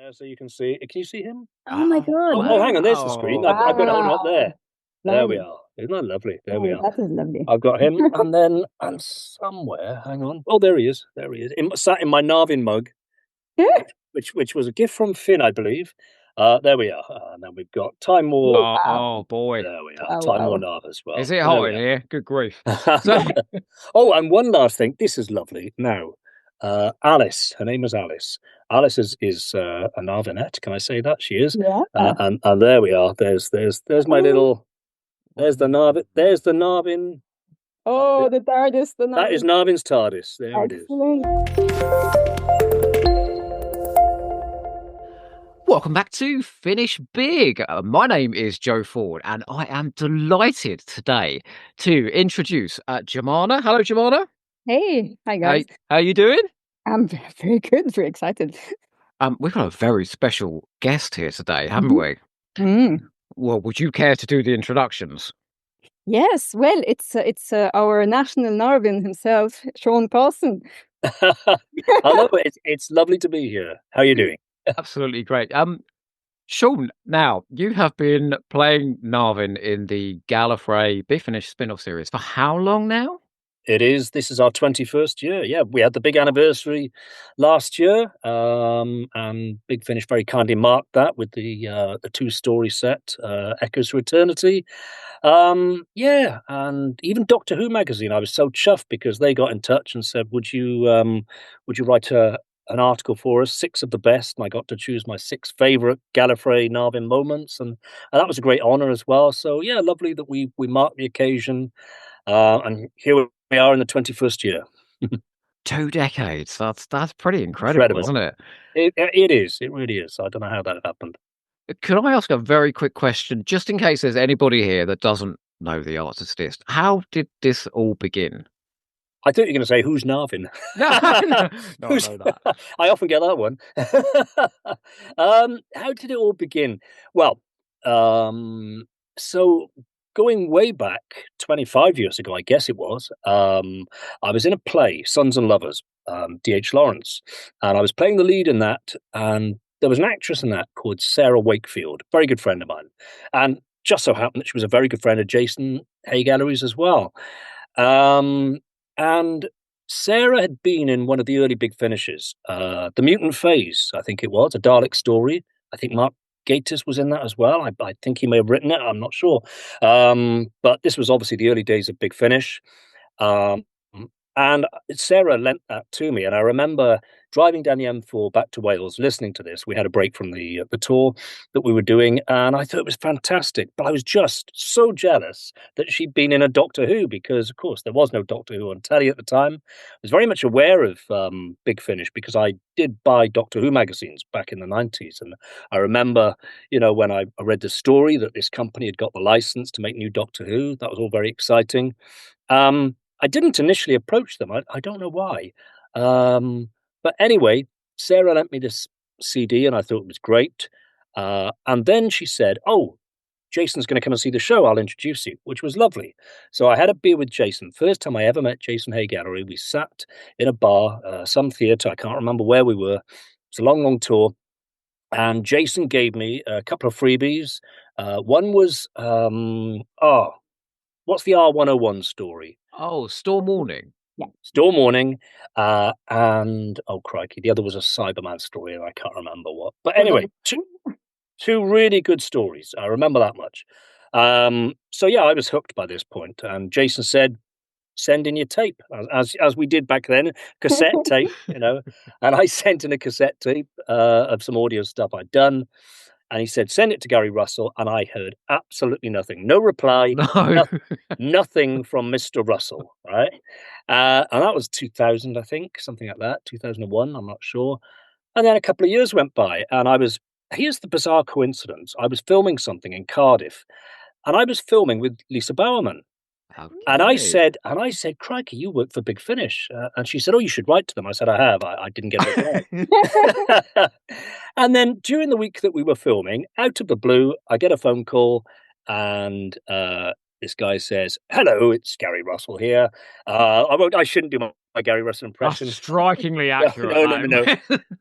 there so you can see. Can you see him? Oh my God. Oh, hang on. There's the screen. I've got it on up there. There we Lovely. are. Isn't that lovely? There we Oh, are. that is lovely. I've got him, and somewhere, hang on. Oh, there he is. There he is. Sat in my Narvin mug, Yeah. which was a gift from Finn, I believe. There we are. And then we've got Time War. Wow. Oh boy. There we are. Wow, Time War wow. Nav as well. Is it There hot we in are. here? Good grief. So, Oh, and one last thing. This is lovely. Now, Alice. Her name is Alice. Alice is a Narvinette. Can I say that? She is. Yeah. And there we are. There's my little. There's the Narvin. There's the Narvin. Oh, the TARDIS. That is Narvin's TARDIS. There it is. Excellent. welcome back to Finish Big. My name is Joe Ford, and I am delighted today to introduce Joumana. Hello, Joumana. Hey, hi guys. How you doing? I'm very good, very excited. We've got a very special guest here today, haven't we? Mm. Well, would you care to do the introductions? Yes, well, it's our national Narvin himself, Seán Carlsen. Hello, it's lovely to be here. How are you doing? Absolutely great. Seán, now you have been playing Narvin in the Gallop Big Finish spin-off series for how long now? This is our 21st year. Yeah, we had the big anniversary last year, and Big Finish very kindly marked that with the two-story set, Echoes for Eternity. Yeah, and even Doctor Who magazine, I was so chuffed because they got in touch and said, would you write an article for us, 6 of the best, and I got to choose my 6 favourite Gallifrey Narvin moments, and that was a great honour as well. So yeah, lovely that we marked the occasion, and here we are in the 21st year. 2 decades. That's pretty incredible, isn't it? It is. It really is. I don't know how that happened. Could I ask a very quick question, just in case there's anybody here that doesn't know the answer to this? How did this all begin? I thought you were going to say, who's Narvin? No, I know that. I often get that one. How did it all begin? Well, so going way back 25 years ago, I guess it was, I was in a play, Sons and Lovers, D.H. Lawrence, and I was playing the lead in that, and there was an actress in that called Sarah Wakefield, very good friend of mine, and just so happened that she was a very good friend of Jason Hay-Gallery's as well. And Sarah had been in one of the early Big Finishes, The Mutant Phase, I think it was, a Dalek story. I think Mark Gatiss was in that as well. I think he may have written it, I'm not sure. But this was obviously the early days of Big Finish. And Sarah lent that to me, and I remember driving down the M4 back to Wales, listening to this. We had a break from the tour that we were doing, and I thought it was fantastic. But I was just so jealous that she'd been in a Doctor Who, because, of course, there was no Doctor Who on telly at the time. I was very much aware of Big Finish because I did buy Doctor Who magazines back in the 90s, and I remember, when I read the story that this company had got the license to make new Doctor Who. That was all very exciting. I didn't initially approach them. I don't know why. But anyway, Sarah lent me this CD and I thought it was great. And then she said, oh, Jason's going to come and see the show. I'll introduce you, which was lovely. So I had a beer with Jason. First time I ever met Jason Hay-Gallery. We sat in a bar, some theatre. I can't remember where we were. It's a long, long tour. And Jason gave me a couple of freebies. One was, what's the R101 story? Oh, Storm Warning. Yeah. Storm Warning, and oh crikey, the other was a Cyberman story, and I can't remember what. But anyway, two really good stories. I remember that much. So yeah, I was hooked by this point, and Jason said, "Send in your tape," as we did back then, cassette tape, and I sent in a cassette tape of some audio stuff I'd done. And he said, send it to Gary Russell. And I heard absolutely nothing. No reply. No. Nothing from Mr. Russell, right? And that was 2000, I think, something like that, 2001, I'm not sure. And then a couple of years went by, and here's the bizarre coincidence. I was filming something in Cardiff, and I was filming with Lisa Bowerman. Okay. And I said, crikey, you work for Big Finish. And she said, oh, you should write to them. I said, I have. I didn't get it. And then during the week that we were filming, out of the blue, I get a phone call, and this guy says, hello, it's Gary Russell here. I shouldn't do Gary Russell That's impression. strikingly accurate. No.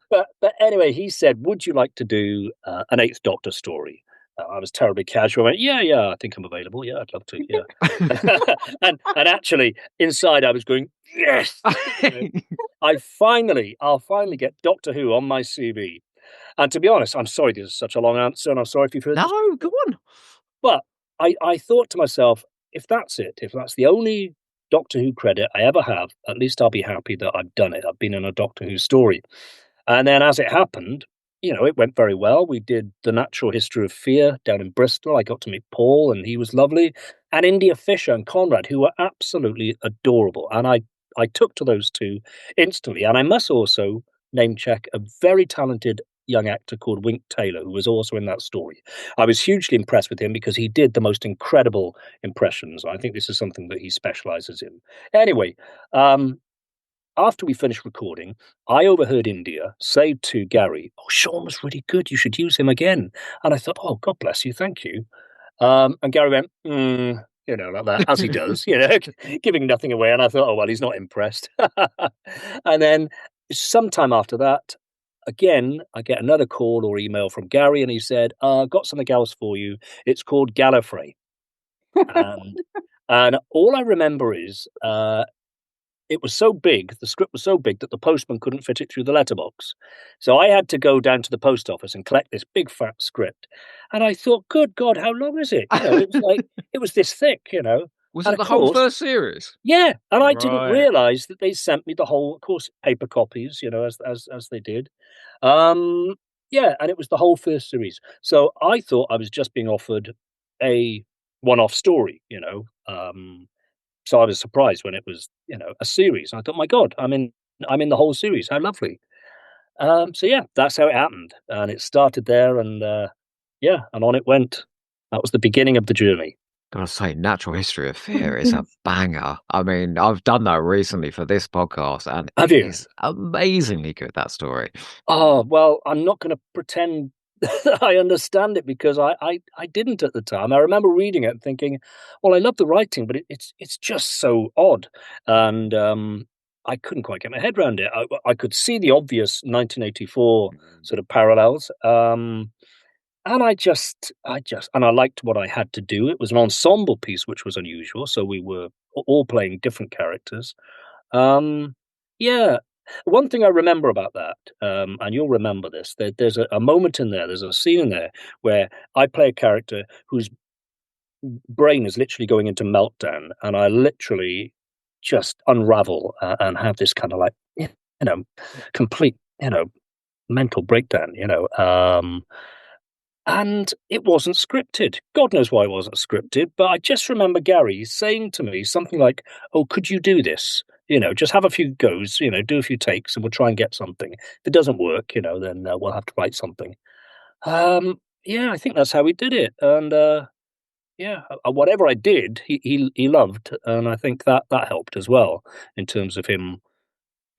But anyway, he said, "Would you like to do an Eighth Doctor story?" I was terribly casual. I went, "Yeah, I think I'm available. Yeah, I'd love to. Yeah." and actually, inside, I was going, "Yes." I'll finally get Doctor Who on my CV. And to be honest, I'm sorry this is such a long answer, and I'm sorry if you've heard this. No, go on. But I thought to myself, if that's it, if that's the only Doctor Who credit I ever have, at least I'll be happy that I've done it. I've been in a Doctor Who story. And then as it happened, it went very well. We did The Natural History of Fear down in Bristol. I got to meet Paul, and he was lovely. And India Fisher and Conrad, who were absolutely adorable. And I took to those two instantly. And I must also name check a very talented young actor called Wink Taylor, who was also in that story. I was hugely impressed with him because he did the most incredible impressions. I think this is something that he specializes in. Anyway, after we finished recording, I overheard India say to Gary, "Oh, Seán was really good. You should use him again." And I thought, "Oh, God bless you. Thank you." And Gary went, like that, as he does, giving nothing away. And I thought, "Oh, well, he's not impressed." And then sometime after that, again, I get another call or email from Gary, and he said, "Got something else for you. It's called Gallop." And all I remember is it was so big, the script was so big that the postman couldn't fit it through the letterbox. So I had to go down to the post office and collect this big fat script. And I thought, good God, how long is it? It was like, it was this thick. Was And it of the whole course, first series? yeah. And I didn't Right. realize that they sent me the whole, of course, paper copies, as they did. Yeah, and it was the whole first series. So I thought I was just being offered a one-off story. So I was surprised when it was, a series. I thought, my God, I'm in the whole series. How lovely. So yeah, that's how it happened, and it started there, and yeah, and on it went. That was the beginning of the journey. Gotta say, Natural History of Fear is a banger. I mean, I've done that recently for this podcast, and Have it you? is amazingly good, that story. Oh well, I'm not going to pretend that I understand it because I didn't at the time. I remember reading it and thinking, well, I love the writing, but it's just so odd, and I couldn't quite get my head around it. I could see the obvious 1984 sort of parallels, and and I liked what I had to do. It was an ensemble piece, which was unusual, so we were all playing different characters. Yeah. One thing I remember about that, and you'll remember this, there's a moment in there, there's a scene in there where I play a character whose brain is literally going into meltdown, and I literally just unravel and have this kind of like, complete, mental breakdown, and it wasn't scripted. God knows why it wasn't scripted, but I just remember Gary saying to me something like, "Oh, could you do this? Just have a few goes, do a few takes, and we'll try and get something. If it doesn't work, then we'll have to write something." Yeah, I think that's how we did it. And yeah, whatever I did, he loved, and I think that helped as well in terms of him,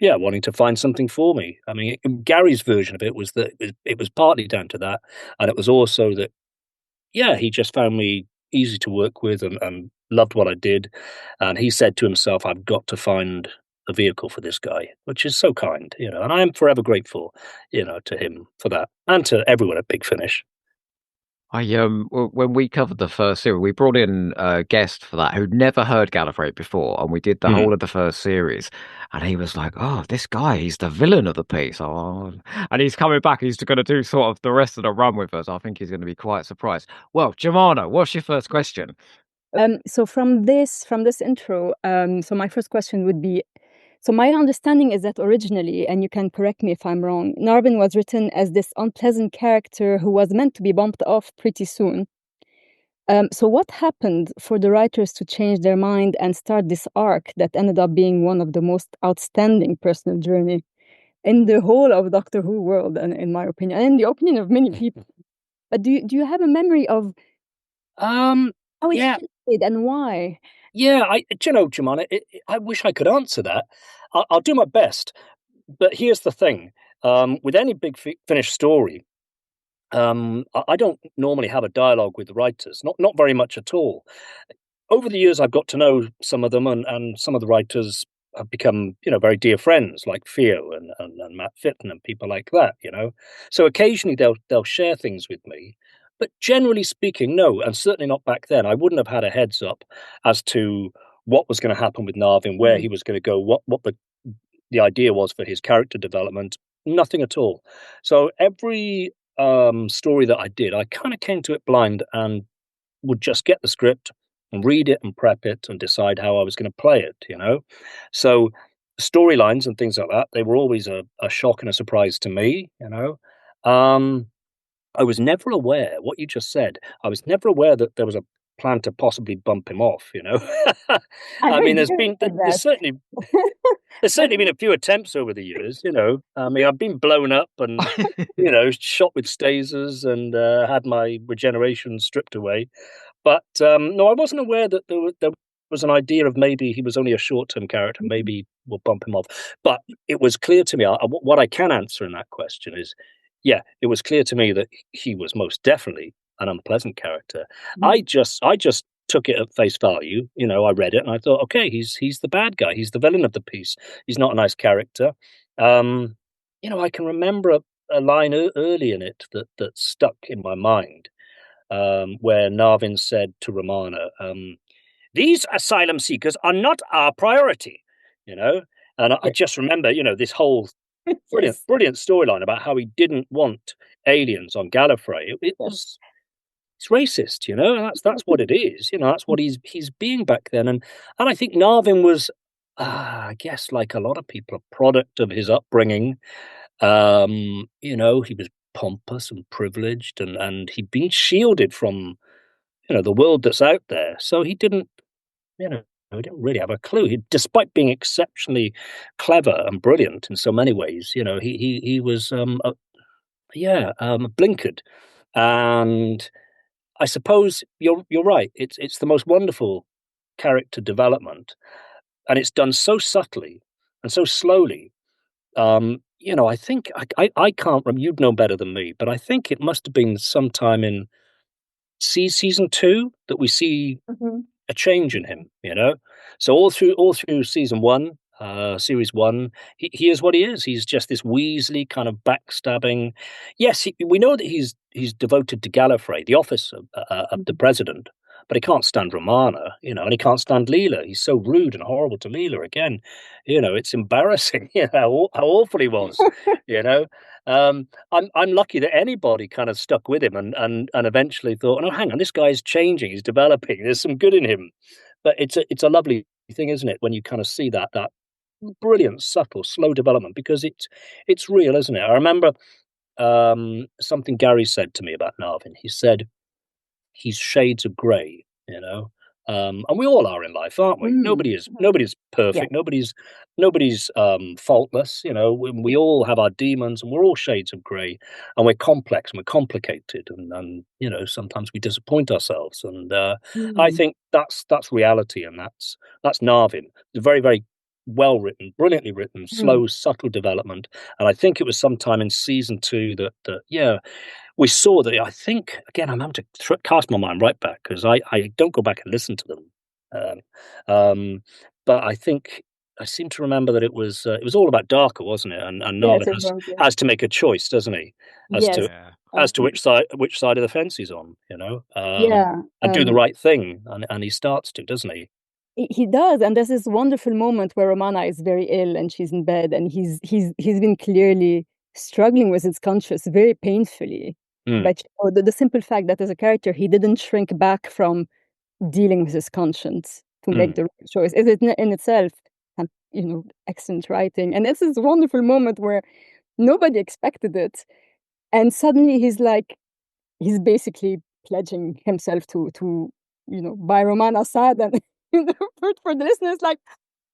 yeah, wanting to find something for me. I mean, Gary's version of it was that it was partly down to that, and it was also that, yeah, he just found me easy to work with and loved what I did. And he said to himself, "I've got to find a vehicle for this guy," which is so kind, and I am forever grateful, to him for that and to everyone at Big Finish. When we covered the first series, we brought in a guest for that who'd never heard Gallifrey before, and we did the Mm. whole of the first series, and he was like, "Oh, this guy, he's the villain of the piece." And he's coming back. He's going to do sort of the rest of the run with us. I think he's going to be quite surprised. Well, Joumana, what's your first question? So from this intro, so my first question would be, so my understanding is that originally, and you can correct me if I'm wrong, Narvin was written as this unpleasant character who was meant to be bumped off pretty soon. So what happened for the writers to change their mind and start this arc that ended up being one of the most outstanding personal journey in the whole of Doctor Who world, and in my opinion, and in the opinion of many people? But do you have a memory of Um, how it yeah, shifted and why? yeah. Jemima, I wish I could answer that. I'll do my best, but here's the thing: with any Finish story, I don't normally have a dialogue with the writers, not very much at all. Over the years, I've got to know some of them, and some of the writers have become, very dear friends, like Theo and Matt Fitton and people like that. So occasionally they'll share things with me, but generally speaking, no, and certainly not back then. I wouldn't have had a heads up as to what was going to happen with Narvin, where he was going to go, what the idea was for his character development. Nothing at all. So every story that I did, I kind of came to it blind and would just get the script and read it and prep it and decide how I was going to play it. So storylines and things like that, they were always a shock and a surprise to me. I was never aware, what you just said, I was never aware that there was a plan to possibly bump him off. I I mean, heard you said there's certainly been a few attempts over the years. I mean, I've been blown up and, shot with stasers and had my regeneration stripped away. But no, I wasn't aware that there was an idea of maybe he was only a short-term character, maybe we'll bump him off. But it was clear to me, what I can answer in that question is, yeah, it was clear to me that he was most definitely an unpleasant character. I just took it at face value. I read it and I thought, okay, he's the bad guy. He's the villain of the piece. He's not a nice character. I can remember a line early in it that stuck in my mind, where Narvin said to Joumana, "These asylum seekers are not our priority." And I just remember, this whole Yes. brilliant storyline about how he didn't want aliens on Gallifrey. It's racist, and that's what it is. That's what he's being back then. And I think Narvin was, I guess, like a lot of people, a product of his upbringing. He was pompous and privileged, and he'd been shielded from, the world that's out there. So he didn't, he didn't really have a clue. Despite being exceptionally clever and brilliant in so many ways, he was, blinkered. And I suppose you're right. It's the most wonderful character development, and it's done so subtly and so slowly. I think I can't remember. You'd know better than me, but I think it must have been sometime in season 2 that we see a change in him. So all through season 1, series 1, he is what he is. He's just this Weasley kind of backstabbing. Yes, we know that he's devoted to Gallifrey, the office of the president, but he can't stand Joumana, and he can't stand Leela. He's so rude and horrible to Leela. Again, it's embarrassing, how awful he was. I'm lucky that anybody kind of stuck with him and eventually thought, oh, hang on, this guy's changing, he's developing. There's some good in him. But it's a lovely thing, isn't it, when you kind of see that brilliant, subtle, slow development, because it's real, isn't it? I remember something Gary said to me about Narvin. He said he's shades of grey. And we all are in life, aren't we? Nobody's perfect. Nobody's faultless. We all have our demons, and we're all shades of grey, and we're complex and we're complicated, and sometimes we disappoint ourselves. And I think that's reality, and that's Narvin. It's very, very well written, brilliantly written, slow, subtle development. And I think it was sometime in season 2 that we saw that. I think, again, I'm having to cast my mind right back, because I don't go back and listen to them. But I think I seem to remember that it was all about Darker, wasn't it? And Narvin has to make a choice, doesn't he, as to which side of the fence he's on, and do the right thing, and he starts to, doesn't he? He does, and there's this wonderful moment where Joumana is very ill and she's in bed, and he's been clearly struggling with his conscience very painfully. But the simple fact that as a character he didn't shrink back from dealing with his conscience to make the right choice is in itself, excellent writing. And it's this wonderful moment where nobody expected it, and suddenly he's basically pledging himself to by Joumana's side, and for the listeners, like,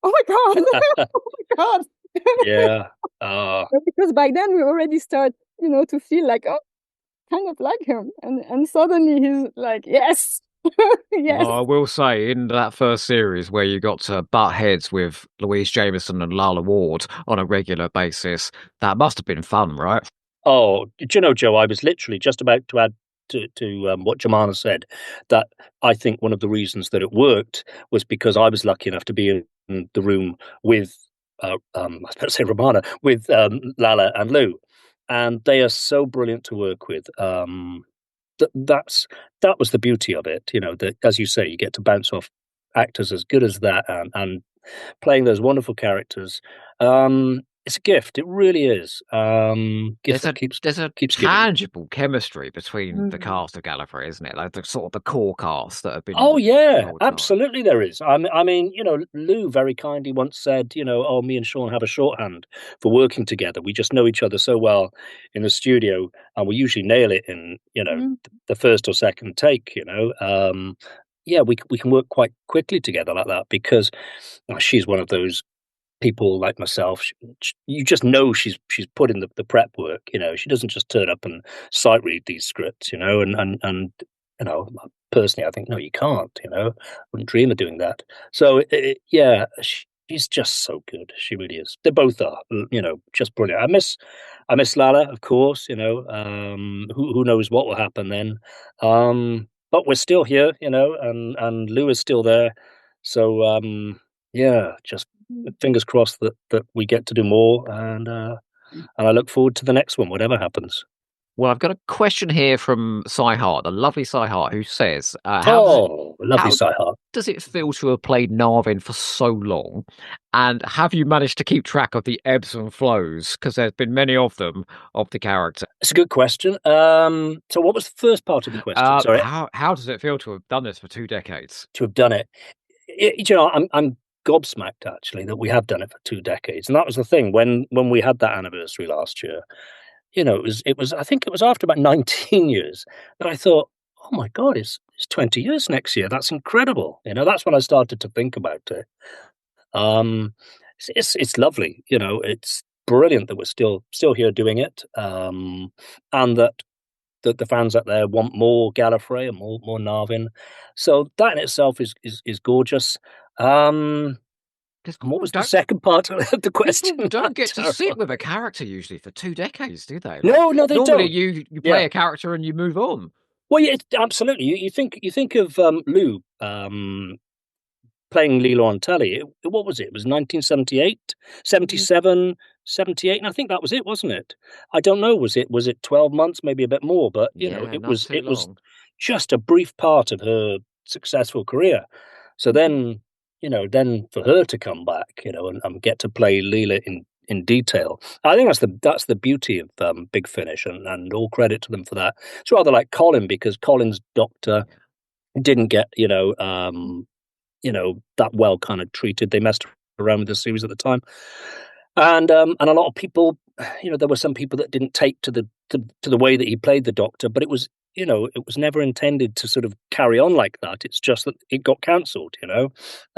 oh my god, oh my god. Yeah. Because by then we already start, to feel like, oh, kind of like him, and suddenly he's like, yes. Yes. I will say, in that first series where you got to butt heads with Louise Jameson and Lala Ward on a regular basis, that must have been fun, right? Oh, do you know, Joe, I was literally just about to add to what Joumana said, that I think one of the reasons that it worked was because I was lucky enough to be in the room with I was about to say Romana, with Lala and Lou, and they are so brilliant to work with. That was the beauty of it, that, as you say, you get to bounce off actors as good as that, and playing those wonderful characters. It's a gift. It really is. Gift that There's a keeps giving. tangible chemistry between the cast of Gallifrey, isn't it? Like the sort of the core cast that have been Oh with the yeah, whole time. absolutely there is. I mean, Lou very kindly once said, "Oh, me and Sean have a shorthand for working together. We just know each other so well in the studio, and we usually nail it in, the first or second take." Yeah, we can work quite quickly together like that because she's one of those people like myself. You just know she's put in the prep work. She doesn't just turn up and sight read these scripts. And personally, I think no, you can't. Wouldn't dream of doing that. So yeah, she's just so good. She really is. They both are. Just brilliant. I miss Lala, of course. Who knows what will happen then. But we're still here. And Lou is still there. So yeah, just fingers crossed that we get to do more, and I look forward to the next one, whatever happens. Well, I've got a question here from Cy Hart, the lovely Cy Hart, who says, Lovely Cy Hart. does it feel to have played Narvin for so long? And have you managed to keep track of the ebbs and flows? Because there's been many of them, of the character. It's a good question. So what was the first part of the question? Sorry. How does it feel to have done this for 2 decades? To have done it. I'm gobsmacked, actually, that we have done it for 2 decades. And that was the thing, when we had that anniversary last year, it was I think it was after about 19 years that I thought, oh my God, it's 20 years next year. That's incredible. That's when I started to think about it. It's lovely. It's brilliant that we're still here doing it. And that the fans out there want more Gallifrey and more Narvin. So that in itself is gorgeous. What was the second part of the question? People don't get to sit with a character usually for 2 decades, do they? No, they normally don't. You play a character and you move on. Well, yeah, absolutely. You think of Lou playing Leela on telly. What was it? It was 1978, 77, 78, and I think that was it, wasn't it? I don't know. Was it 12 months, maybe a bit more? But it was just a brief part of her successful career. So then, then for her to come back, and get to play Leela in detail, I think that's the beauty of Big Finish, and all credit to them for that. It's rather like Colin, because Colin's Doctor didn't get that well kind of treated. They messed around with the series at the time, and a lot of people, there were some people that didn't take to the way that he played the Doctor, but it was never intended to sort of carry on like that. It's just that it got cancelled, and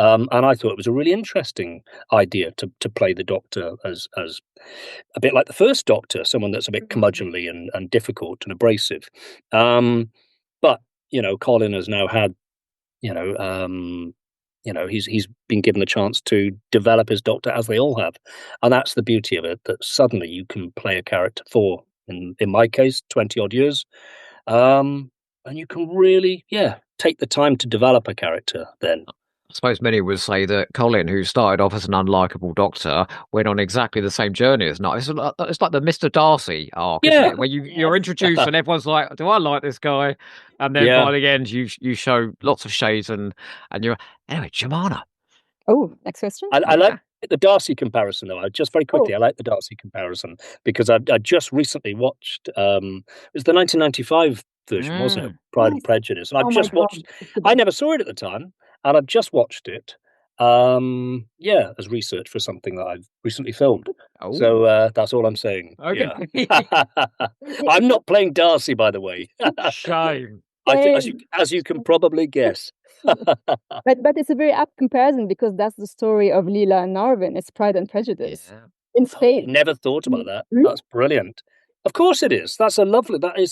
I thought it was a really interesting idea to play the Doctor as a bit like the first Doctor, someone that's a bit curmudgeonly and difficult and abrasive. But Colin has now had, he's been given the chance to develop his Doctor, as they all have, and that's the beauty of it. That suddenly you can play a character for, in my case, 20 odd years. And you can really, take the time to develop a character then. I suppose many would say that Colin, who started off as an unlikable Doctor, went on exactly the same journey as not. It's like the Mr. Darcy arc, isn't it? Where you're introduced and everyone's like, do I like this guy? And then by the end, you show lots of shades and you're... Anyway, Joumana. Oh, next question? I like the Darcy comparison, though. Just very quickly, I like the Darcy comparison because I just recently watched, it was the 1995 version, wasn't it? Pride and Prejudice. And I've just watched, I never saw it at the time, and I've just watched it, as research for something that I've recently filmed. So that's all I'm saying. Okay. Yeah. I'm not playing Darcy, by the way. Shame. I think, as you can probably guess. But it's a very apt comparison because that's the story of Leela and Narvin. It's Pride and Prejudice in space. Never thought about that. That's brilliant. Of course it is. That is a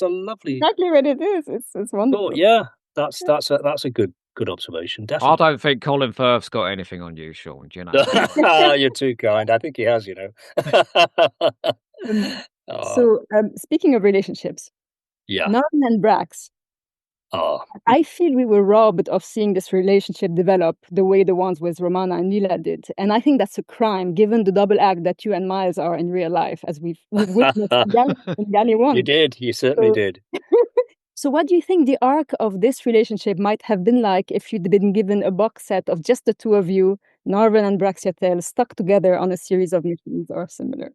lovely. Exactly what it is. It's wonderful. Oh, yeah, that's a good observation. Definitely. I don't think Colin Firth's got anything on you, Sean. Do you know? You're too kind. I think he has. So speaking of relationships, Narvin and Brax. Oh, I feel we were robbed of seeing this relationship develop the way the ones with Joumana and Lila did. And I think that's a crime, given the double act that you and Miles are in real life, as we've witnessed in Galley 1. you did. You certainly did. So what do you think the arc of this relationship might have been like if you'd been given a box set of just the two of you, Narvin and Braxiatel, stuck together on a series of missions or similar?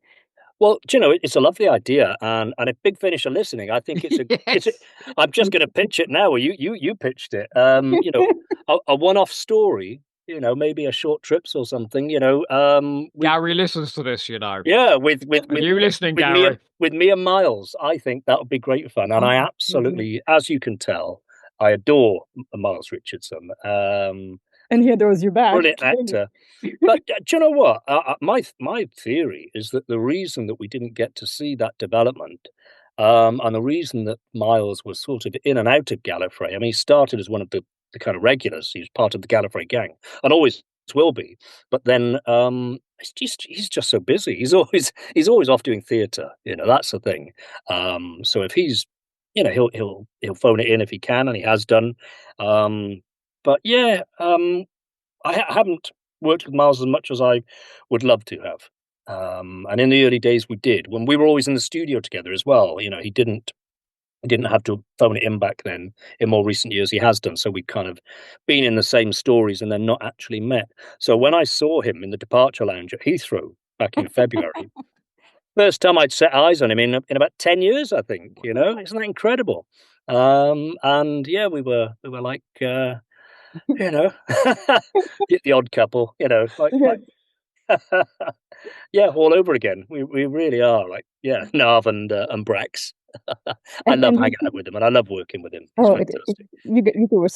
Well, do you know, it's a lovely idea, and if Big Finish are listening, I think it's a. Yes. I'm just going to pitch it now. Well, you pitched it. You know, a one-off story. You know, maybe a short trips or something. You know, Gary listens to this, you know. yeah, with you listening, with Gary? with me and Miles. I think that would be great fun, and I absolutely, as you can tell, I adore Miles Richardson. And he adores you back. Brilliant actor. But do you know what? My theory is that the reason that we didn't get to see that development, and the reason that Miles was sort of in and out of Gallifrey. I mean, he started as one of the kind of regulars. He was part of the Gallifrey gang, and always will be. But then he's just so busy. He's always off doing theatre. You know, that's the thing. So if he's, you know, he'll phone it in if he can, and he has done. But yeah, I haven't worked with Miles as much as I would love to have. And in the early days, we did, when we were always in the studio together as well. You know, he didn't have to phone it in back then. In more recent years, he has done. So we kind of been in the same stories and then not actually met. So when I saw him in the departure lounge at Heathrow back in February, first time I'd set eyes on him in about 10 years, I think. You know, isn't that incredible? And yeah, we were like, you know, the odd couple, you know, like yeah, all over again. We really are like, yeah, Nav and Brax. I love hanging out with him, and I love working with him. It's fantastic. You were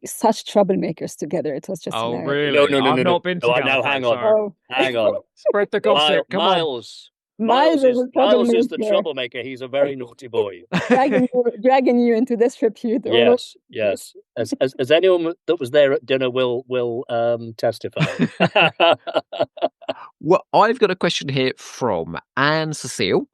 such troublemakers together. It was just Oh, hilarious. really? No. I've not been to No, Gallop. now hang on. So Hang on. spread the gossip. Come on. Miles is the troublemaker. troublemaker. He's a very naughty boy. dragging you into disrepute. Yes. As anyone that was there at dinner will testify. Well, I've got a question here from Anne Cecile,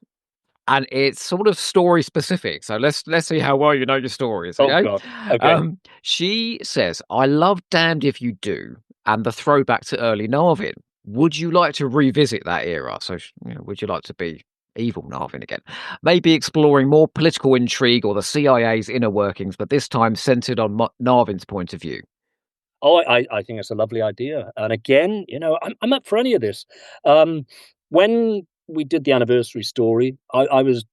and it's sort of story specific. So let's see how well you know your stories. Okay? Oh God. Okay. She says, "I love Damned If You Do, and the throwback to early Narvin. Would you like to revisit that era? So, you know, would you like to be evil Narvin again? Maybe exploring more political intrigue or the CIA's inner workings, but this time centered on Narvin's point of view." Oh, I think it's a lovely idea. And again, you know, I'm up for any of this. When we did the anniversary story, I was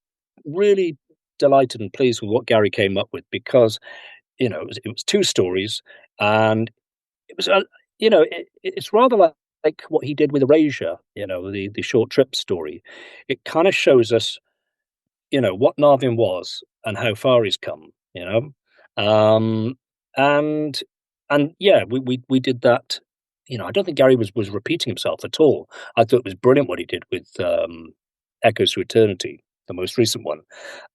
really delighted and pleased with what Gary came up with, because, you know, it was two stories, and it was, you know, it's rather like what he did with Erasure, you know, the short trip story. It kind of shows us, you know, what Narvin was and how far he's come, you know. And yeah, we did that. You know, I don't think Gary was repeating himself at all. I thought it was brilliant what he did with Echoes to Eternity, the most recent one.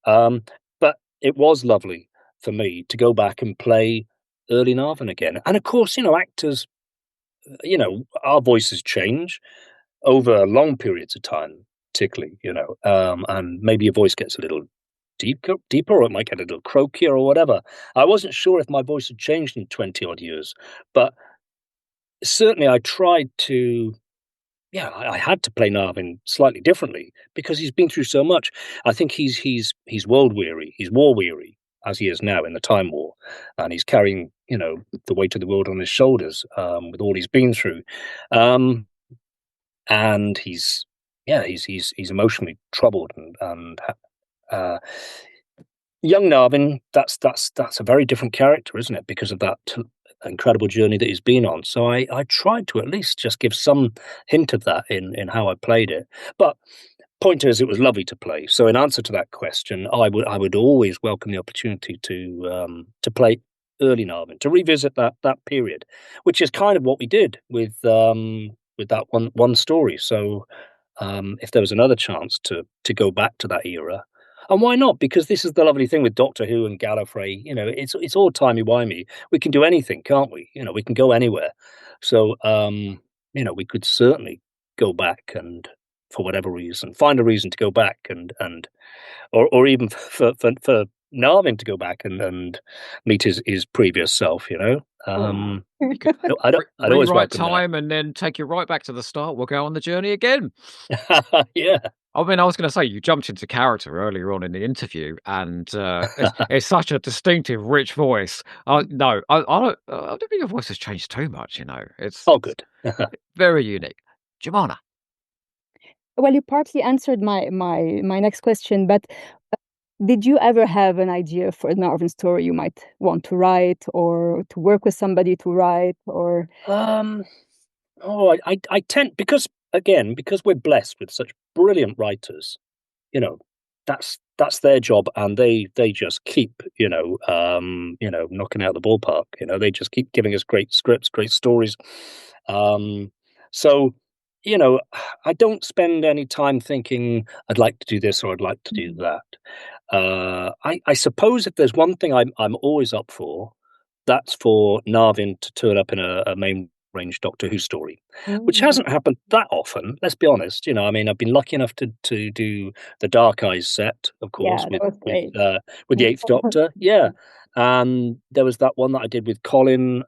But it was lovely for me to go back and play early Narvin again. And of course, you know, actors, you know, our voices change over long periods of time, particularly, you know, and maybe your voice gets a little deeper, or it might get a little croakier or whatever. I wasn't sure if my voice had changed in 20 odd years, but certainly I tried to, yeah, I had to play Narvin slightly differently because he's been through so much. I think he's world weary, he's war weary, as he is now in the Time War, and he's carrying, you know, the weight of the world on his shoulders, with all he's been through, and he's emotionally troubled, and young Narvin, that's a very different character, isn't it? Because of that incredible journey that he's been on. So I tried to at least just give some hint of that in how I played it. But point is, it was lovely to play. So in answer to that question, I would always welcome the opportunity to play early Narvin, to revisit that period, which is kind of what we did with that one story. So if there was another chance to go back to that era. And why not? Because this is the lovely thing with Doctor Who and Gallifrey. You know, it's all timey-wimey. We can do anything, can't we? You know, we can go anywhere. So, you know, we could certainly go back and, for whatever reason, find a reason to go back, and or even for Narvin to go back and meet his previous self. I'd always Rewrite welcome time and then take you right back to the start. We'll go on the journey again. that. Yeah. I mean, I was going to say you jumped into character earlier on in the interview, and it's such a distinctive, rich voice. No, I don't think your voice has changed too much. It's Good. very unique. Joumana. Well, you partly answered my next question, but did you ever have an idea for a Narvin story you might want to write, or to work with somebody to write, or? I tend, because we're blessed with such brilliant writers, that's their job, and they just keep knocking out the ballpark. They just keep giving us great scripts, great stories. So I don't spend any time thinking I'd like to do this or I'd like to do that. I suppose if there's one thing I'm always up for, that's for Narvin to turn up in a main range Doctor Who story, which hasn't happened that often. Let's be honest. I've been lucky enough to do the Dark Eyes set, of course, Yeah, that was great. with the Eighth Doctor. Yeah, and there was that one that I did with Colin,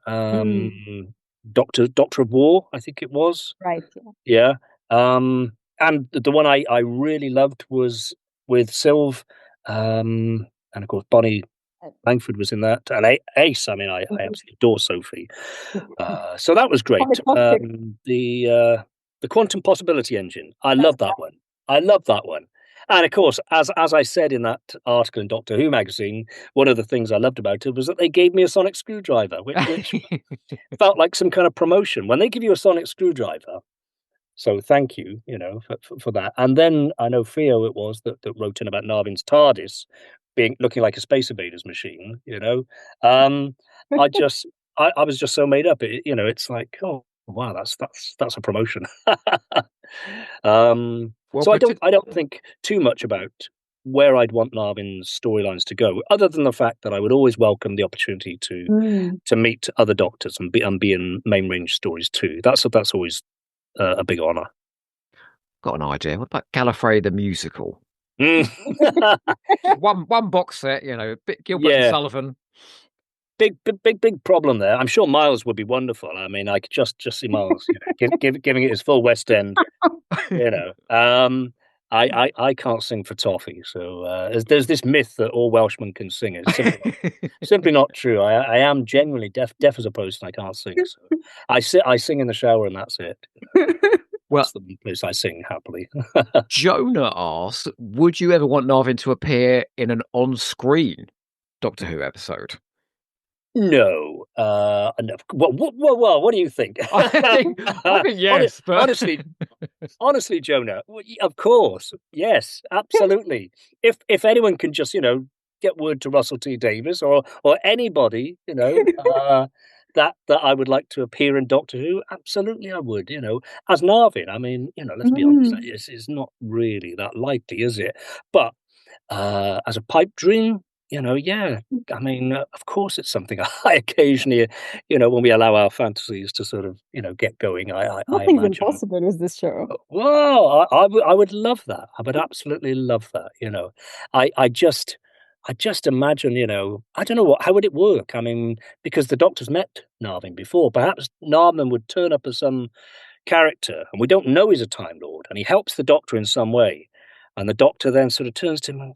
Doctor of War, I think it was. Right. Yeah. And the one I really loved was with Sylve, and of course Bonnie Langford was in that, and Ace. I mean, I absolutely adore Sophie. So that was great. The Quantum Possibility Engine. I love that one. And of course, as I said in that article in Doctor Who magazine, one of the things I loved about it was that they gave me a sonic screwdriver, which felt like some kind of promotion. When they give you a sonic screwdriver, so thank you, for that. And then I know Theo it was that wrote in about Narvin's TARDIS looking like a Space Invaders machine. I was just so made up. It's like, oh wow, that's a promotion. So I don't think too much about where I'd want Narvin's storylines to go, other than the fact that I would always welcome the opportunity to meet other Doctors and be in main range stories too. That's always a big honor. Got an idea. What about Gallifrey the musical? Mm. one box set, Gilbert and Sullivan. Big problem there. I'm sure Miles would be wonderful. I mean, I could just see Miles giving it his full West End. I can't sing for toffee, so there's this myth that all Welshmen can sing. It's simply not true. I am genuinely deaf as a post, and I can't sing. So I sing in the shower, and that's it. Well, that's the place I sing happily. Jonah asked, would you ever want Narvin to appear in an on-screen Doctor Who episode? No. What do you think? I think yes, but honestly, Jonah, of course, yes, absolutely. If anyone can just get word to Russell T Davies or anybody that I would like to appear in Doctor Who, absolutely I would. As Narvin, I mean, let's be honest, it's not really that likely, is it? But as a pipe dream, yeah. I mean, of course, it's something I occasionally, when we allow our fantasies to sort of, get going. Nothing's impossible with this show. Well, I would love that. I would absolutely love that. I just imagine, I don't know how would it work? I mean, because the Doctor's met Narvin before, perhaps Narvin would turn up as some character, and we don't know he's a Time Lord, and he helps the Doctor in some way, and the Doctor then sort of turns to him.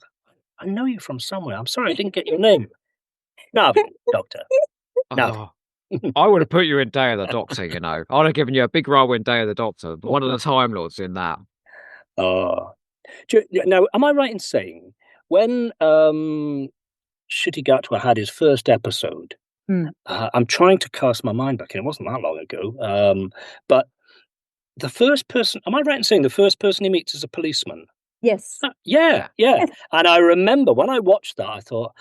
I know you from somewhere. I'm sorry I didn't get your name. Narvin, Doctor. Narvin. I would have put you in Day of the Doctor, I'd have given you a big role in Day of the Doctor. One of the Time Lords in that. Oh. Now, am I right in saying when Ncuti Gatwa had his first episode, I'm trying to cast my mind back in, it wasn't that long ago, but the first person, am I right in saying the first person he meets is a policeman? Yes. Yeah. And I remember when I watched that, I thought,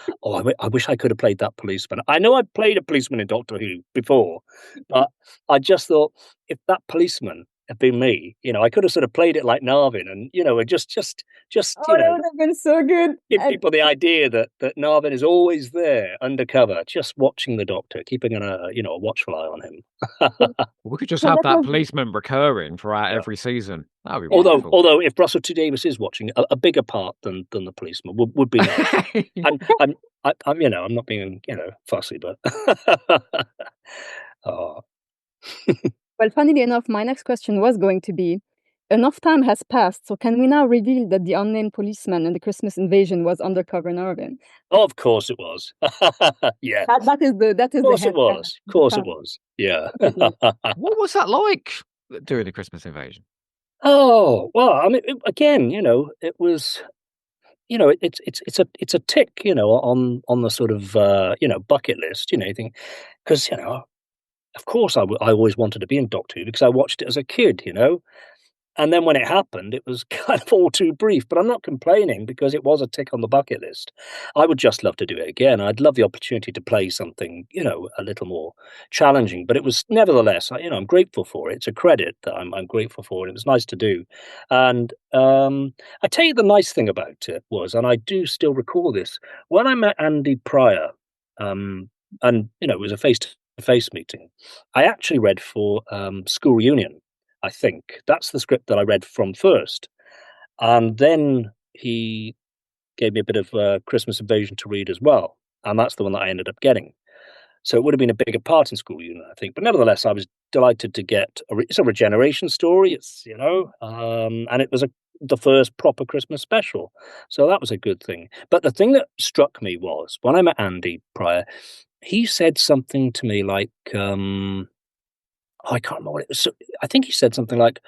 I wish I could have played that policeman. I know I'd played a policeman in Doctor Who before, but I just thought, if that policeman have been me. I could have sort of played it like Narvin, and just Oh, that would have been so good. give people the idea that Narvin is always there, undercover, just watching the Doctor, keeping a watchful eye on him. We could just So have that that was policeman recurring throughout Yeah. every season. That'd be yeah. wonderful. Although if Russell T Davies is watching, a bigger part than the policeman would be nice. I'm I'm not being fussy, but oh. Well, funnily enough, my next question was going to be, enough time has passed, so can we now reveal that the unnamed policeman in the Christmas Invasion was undercover Narvin? Of course it was. Yeah. That is the Of course it head was. Of course it was. Yeah. What was that like during the Christmas Invasion? Oh, well, I mean, again, it was, it's a tick, on the sort of, bucket list, you think, because, of course I always wanted to be in Doctor Who because I watched it as a kid, And then when it happened, it was kind of all too brief, but I'm not complaining because it was a tick on the bucket list. I would just love to do it again. I'd love the opportunity to play something, a little more challenging, but it was nevertheless, I'm grateful for it. It's a credit that I'm grateful for it. It was nice to do. And I tell you the nice thing about it was, and I do still recall this, when I met Andy Pryor, and, it was a face-to-face meeting, I actually read for School Reunion. I think that's the script that I read from first, and then he gave me a bit of Christmas Invasion to read as well, and that's the one that I ended up getting. So it would have been a bigger part in School Union, I think. But nevertheless, I was delighted to get. It's a regeneration story. It's and it was the first proper Christmas special, so that was a good thing. But the thing that struck me was when I met Andy Pryor, he said something to me like. I can't remember what it was. I think he said something like,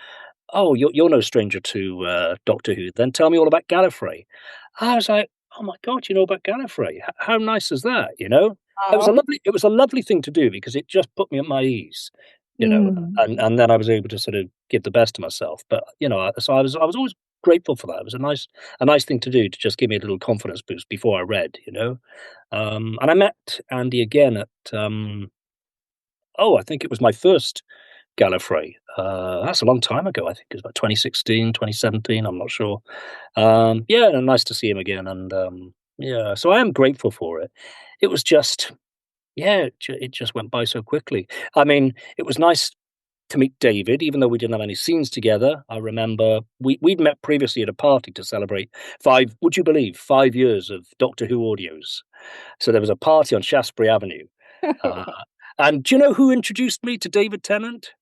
"Oh, you're no stranger to Doctor Who. Then tell me all about Gallifrey." I was like, "Oh my god, you know about Gallifrey? How nice is that?" Wow. It was a lovely thing to do because it just put me at my ease. And then I was able to sort of give the best of myself. But so I was always grateful for that. It was a nice thing to do to just give me a little confidence boost before I read. And I met Andy again at. I think it was my first Gallifrey. That's a long time ago. I think it was about 2016, 2017. I'm not sure. Yeah, and nice to see him again. And yeah, so I am grateful for it. It was just, yeah, it just went by so quickly. I mean, it was nice to meet David, even though we didn't have any scenes together. I remember we'd met previously at a party to celebrate would you believe, 5 years of Doctor Who audios. So there was a party on Shaftesbury Avenue. Uh, and do you know who introduced me to David Tennant?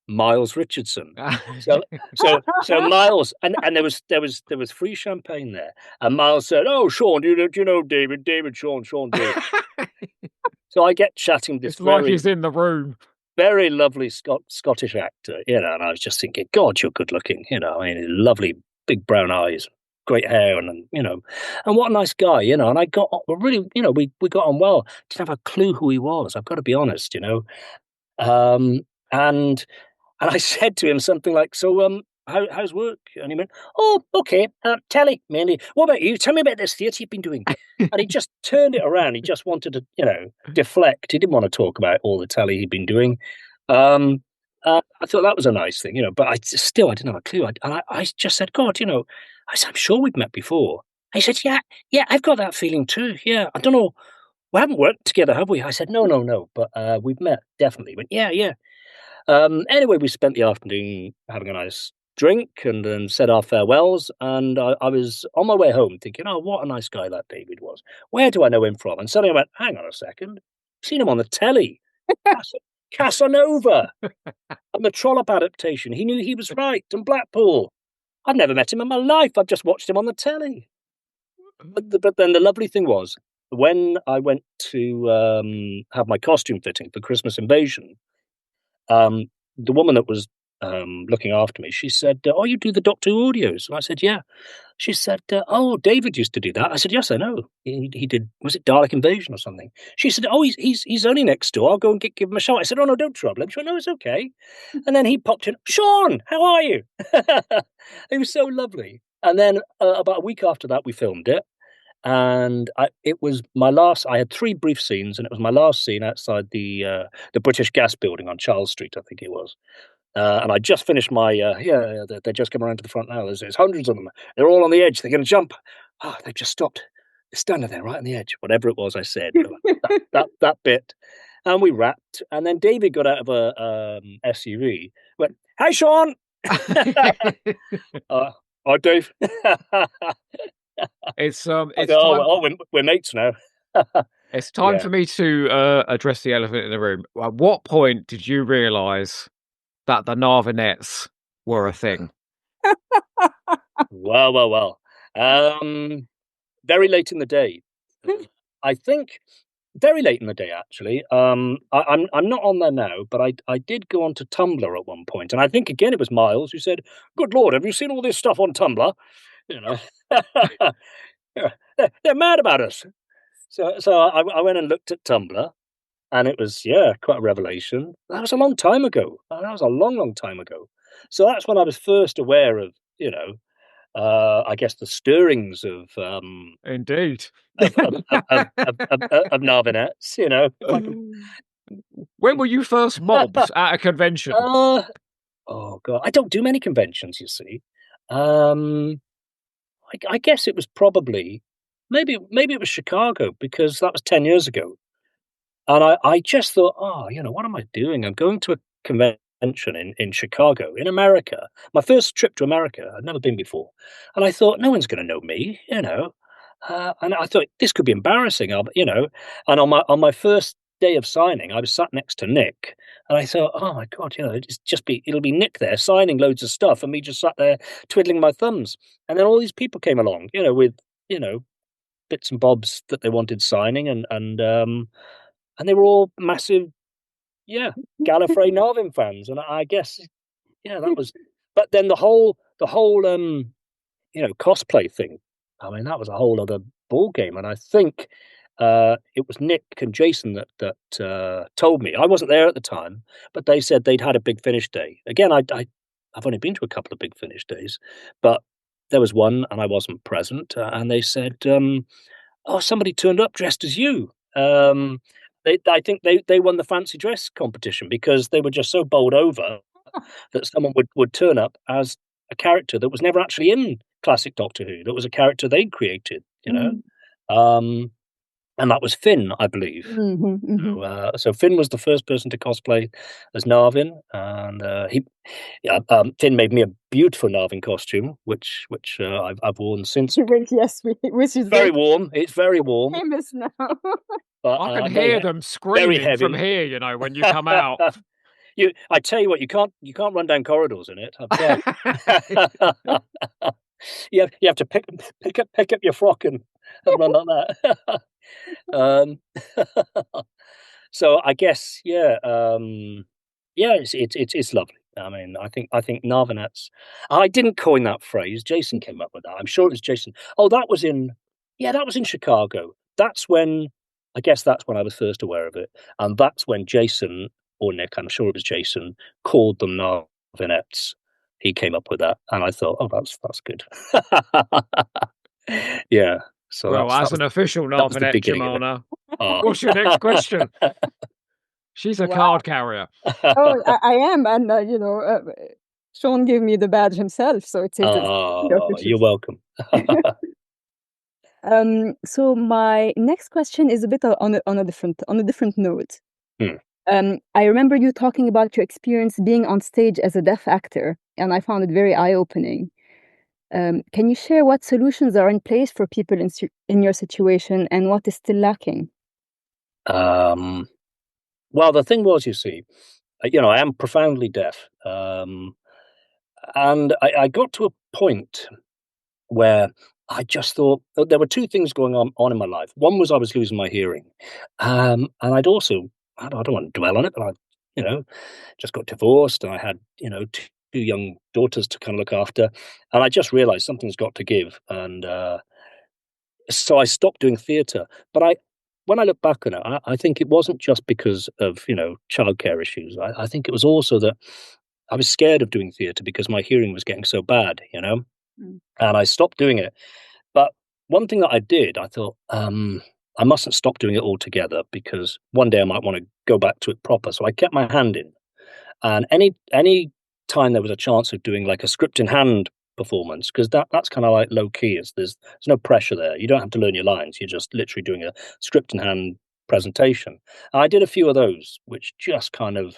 Miles Richardson. So Miles, and there was free champagne there, and Miles said, "Oh, Sean, do you know David? Sean, David." So I get chatting with this It's like very he's in the room. very lovely Scottish actor, and I was just thinking, God, you're good looking, I mean, lovely big brown eyes, great hair, and and what a nice guy, and I got really, we got on well. Didn't have a clue who he was. I've got to be honest, um, and I said to him something like, "So, how's work?" And he went, "Oh, okay, telly mainly. What about you? Tell me about this theatre you've been doing." And he just turned it around. He just wanted to, deflect. He didn't want to talk about all the telly he'd been doing. I thought that was a nice thing, but I didn't have a clue. I just said, "God, I said, I'm sure we've met before." He said, "Yeah, I've got that feeling too. Yeah, I don't know. We haven't worked together, have we?" I said, "No, but we've met definitely." He went, "Yeah." Anyway, we spent the afternoon having a nice drink and then said our farewells. And I was on my way home thinking, oh, what a nice guy that David was. Where do I know him from? And suddenly I went, hang on a second. I've seen him on the telly. Casanova and the Trollope adaptation. He knew he was right. And Blackpool. I've never met him in my life. I've just watched him on the telly. But then the lovely thing was, when I went to have my costume fitting for Christmas Invasion, the woman that was looking after me, she said, "Oh, you do the Doctor Who audios?" And I said, "Yeah." She said, "Oh, David used to do that." I said, "Yes, I know. He did. Was it Dalek Invasion or something?" She said, "Oh, he's only next door. I'll go and give him a shout." I said, "Oh no, don't trouble him." She went, "No, it's okay." And then he popped in. "Sean, how are you?" It was so lovely. And then about a week after that, we filmed it. And it was my last. I had 3 brief scenes, and it was my last scene outside the British Gas Building on Charles Street, I think it was. And I just finished my, they're just coming around to the front now. There's hundreds of them. They're all on the edge. They're going to jump. Oh, they've just stopped. They're standing there right on the edge. Whatever it was I said, that bit. And we wrapped. And then David got out of a SUV, went, "Hey, Sean." Hi, Dave. It's I it's go, time. we're mates now. It's time Yeah. for me to address the elephant in the room. At what point did you realise that the Narvinettes were a thing? Well. Very late in the day. I think very late in the day, actually. I'm not on there now, but I did go onto Tumblr at one point, and I think again it was Miles who said, "Good Lord, have you seen all this stuff on Tumblr?" You know, yeah, they're mad about us. So I went and looked at Tumblr, and it was quite a revelation. That was a long time ago. That was a long time ago. So that's when I was first aware of I guess the stirrings Indeed. of Narvinettes, if I can. When were you first mobbed at a convention? Oh god, I don't do many conventions, you see. I guess it was probably maybe it was Chicago because that was 10 years ago. And I just thought, "Oh, what am I doing? I'm going to a convention in Chicago, in America." My first trip to America, I'd never been before. And I thought, "No one's gonna know me," and I thought, "This could be embarrassing," and on my first day of signing, I was sat next to Nick, and I thought, "Oh my god, it'll be Nick there signing loads of stuff and me just sat there twiddling my thumbs." And then all these people came along, with, you know, bits and bobs that they wanted signing and they were all massive, Gallop Narvin fans, and I guess, that was. But then the whole cosplay thing. I mean, that was a whole other ball game, and I think it was Nick and Jason that told me. I wasn't there at the time, but they said they'd had a Big Finish day. Again, I've only been to a couple of Big Finish days, but there was one, and I wasn't present, and they said, "Oh, somebody turned up dressed as you." I think they won the fancy dress competition because they were just so bowled over that someone would turn up as a character that was never actually in classic Doctor Who. That was a character they'd created. Um, and that was Finn, I believe. So Finn was the first person to cosplay as Narvin, and Finn made me a beautiful Narvin costume, which I've worn since. Yes, which is Very warm. It's very warm. famous now. But I can hear them screaming from here, when you come out. I tell you what, you can't run down corridors in it. I've tried. You have to pick up your frock and run like that. So I guess, it's lovely. I mean, I think Narvinettes. I didn't coin that phrase. Jason came up with that. I'm sure it was Jason. Oh, that was in Chicago. I guess that's when I was first aware of it, and that's when Jason or Nick, I'm sure it was Jason, called them Narvinettes. He came up with that, and I thought, "Oh, that's good." Yeah. So Well, as an official Narvinette, Joumana, what's your next question? She's a card carrier. Oh, I am, and Sean gave me the badge himself, so it's you're welcome. So my next question is a bit on a different note. I remember you talking about your experience being on stage as a deaf actor, and I found it very eye-opening. Can you share what solutions are in place for people in your situation, and what is still lacking? Well, the thing was, you see, I am profoundly deaf, and I got to a point where I just thought there were two things going on in my life. One was I was losing my hearing, and I'd also, I don't want to dwell on it, but I just got divorced, and I had two young daughters to kind of look after, and I just realised something's got to give, and so I stopped doing theatre. But when I look back on it, I think it wasn't just because of childcare issues. I think it was also that I was scared of doing theatre because my hearing was getting so bad, and I stopped doing it. But one thing that I did, I thought, I mustn't stop doing it altogether because one day I might want to go back to it proper. So I kept my hand in, and any time there was a chance of doing like a script in hand performance, because that's kind of like low key. There's no pressure there. You don't have to learn your lines. You're just literally doing a script in hand presentation. And I did a few of those, which just kind of